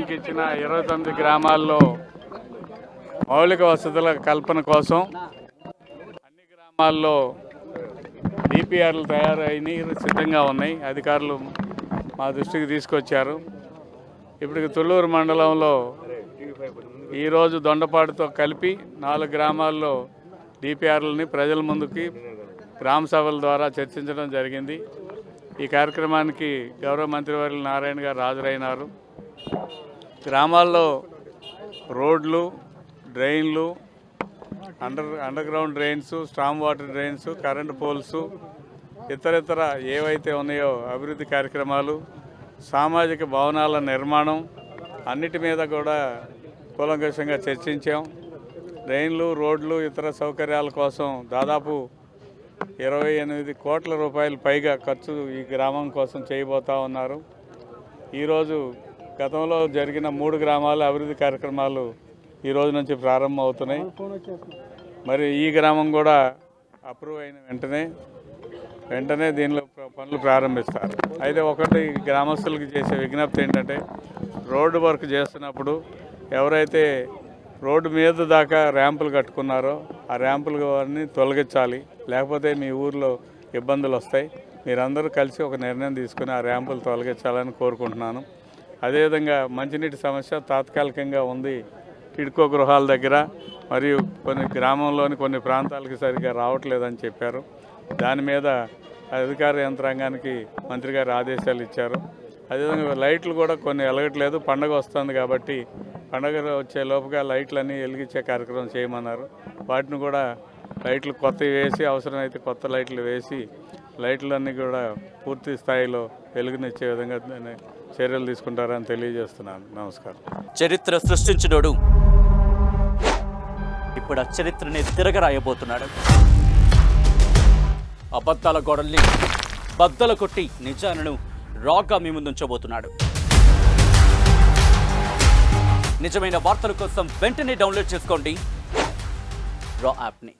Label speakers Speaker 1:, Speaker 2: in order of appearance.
Speaker 1: గ్రామాలకు ఇచ్చిన 29 గ్రామాల్లో మౌలిక వసతుల కల్పన కోసం అన్ని గ్రామాల్లో డిపిఆర్లు తయారైనవి సిద్ధంగా ఉన్నాయి. అధికారులు మా దృష్టికి తీసుకొచ్చారు. ఇప్పటికి తుళ్ళూరు మండలంలో ఈరోజు దొండపాడుతో కలిపి 4 గ్రామాల్లో డిపిఆర్లని ప్రజల ముందుకి గ్రామ సభల ద్వారా చర్చించడం జరిగింది. ఈ కార్యక్రమానికి గౌరవ మంత్రివర్యులు నారాయణ గారు హాజరైనారు. గ్రామాల్లో రోడ్లు, డ్రైన్లు, under ground drains, storm water drains, current poles, ఇతరితర ఏవైతే ఉన్నాయో అభివృద్ధి కార్యక్రమాలు, సామాజిక భవనాల నిర్మాణం అన్నిటి మీద కూడా కూలంకషంగా చర్చించాం. డ్రైన్లు, రోడ్లు, ఇతర సౌకర్యాల కోసం దాదాపు 28 కోట్ల రూపాయలు పైగా ఖర్చు ఈ గ్రామం కోసం చేయబోతా ఉన్నారు. ఈరోజు గతంలో జరిగిన 3 గ్రామాల అభివృద్ధి కార్యక్రమాలు ఈ రోజు నుంచి ప్రారంభం అవుతున్నాయి. మరి ఈ గ్రామం కూడా అప్రూవ్ అయిన వెంటనే దీనిలో పనులు ప్రారంభిస్తారు. అయితే ఒకటి గ్రామస్తులకు చేసే విజ్ఞప్తి ఏంటంటే, రోడ్డు వర్క్ చేస్తున్నప్పుడు ఎవరైతే రోడ్డు మీద దాకా ర్యాంపులు కట్టుకున్నారో ఆ ర్యాంపులు అన్నీ తొలగించాలి, లేకపోతే మీ ఊర్లో ఇబ్బందులు వస్తాయి. మీరందరూ కలిసి ఒక నిర్ణయం తీసుకుని ఆ ర్యాంపులు తొలగించాలని కోరుకుంటున్నాను. అదేవిధంగా మంచినీటి సమస్య తాత్కాలికంగా ఉంది టిడ్కో గృహాల దగ్గర, మరియు కొన్ని గ్రామంలోని కొన్ని ప్రాంతాలకి సరిగ్గా రావట్లేదని చెప్పారు. దాని మీద అధికార యంత్రాంగానికి మంత్రి గారు ఆదేశాలు ఇచ్చారు. అదేవిధంగా లైట్లు కూడా కొన్ని వెలగట్లేదు. పండగ వస్తుంది కాబట్టి పండగ వచ్చే లోపుగా లైట్లన్నీ వెలిగించే కార్యక్రమం చేయమన్నారు. వాటిని కూడా లైట్లు కొత్తవి వేసి, అవసరమైతే కొత్త లైట్లు వేసి లైట్లన్నీ కూడా పూర్తి స్థాయిలో వెలుగునిచ్చే విధంగా చర్యలు తీసుకుంటారని తెలియజేస్తున్నాను. నమస్కారం.
Speaker 2: చరిత్ర సృష్టించినోడు ఇప్పుడు ఆ చరిత్రని తిరగరాయబోతున్నాడు. అబద్ధాల గోడల్ని బద్దలు కొట్టి నిజాలను రాగా మీ ముందుంచబోతున్నాడు. నిజమైన వార్తల కోసం వెంటనే డౌన్లోడ్ చేసుకోండి రా యాప్ని.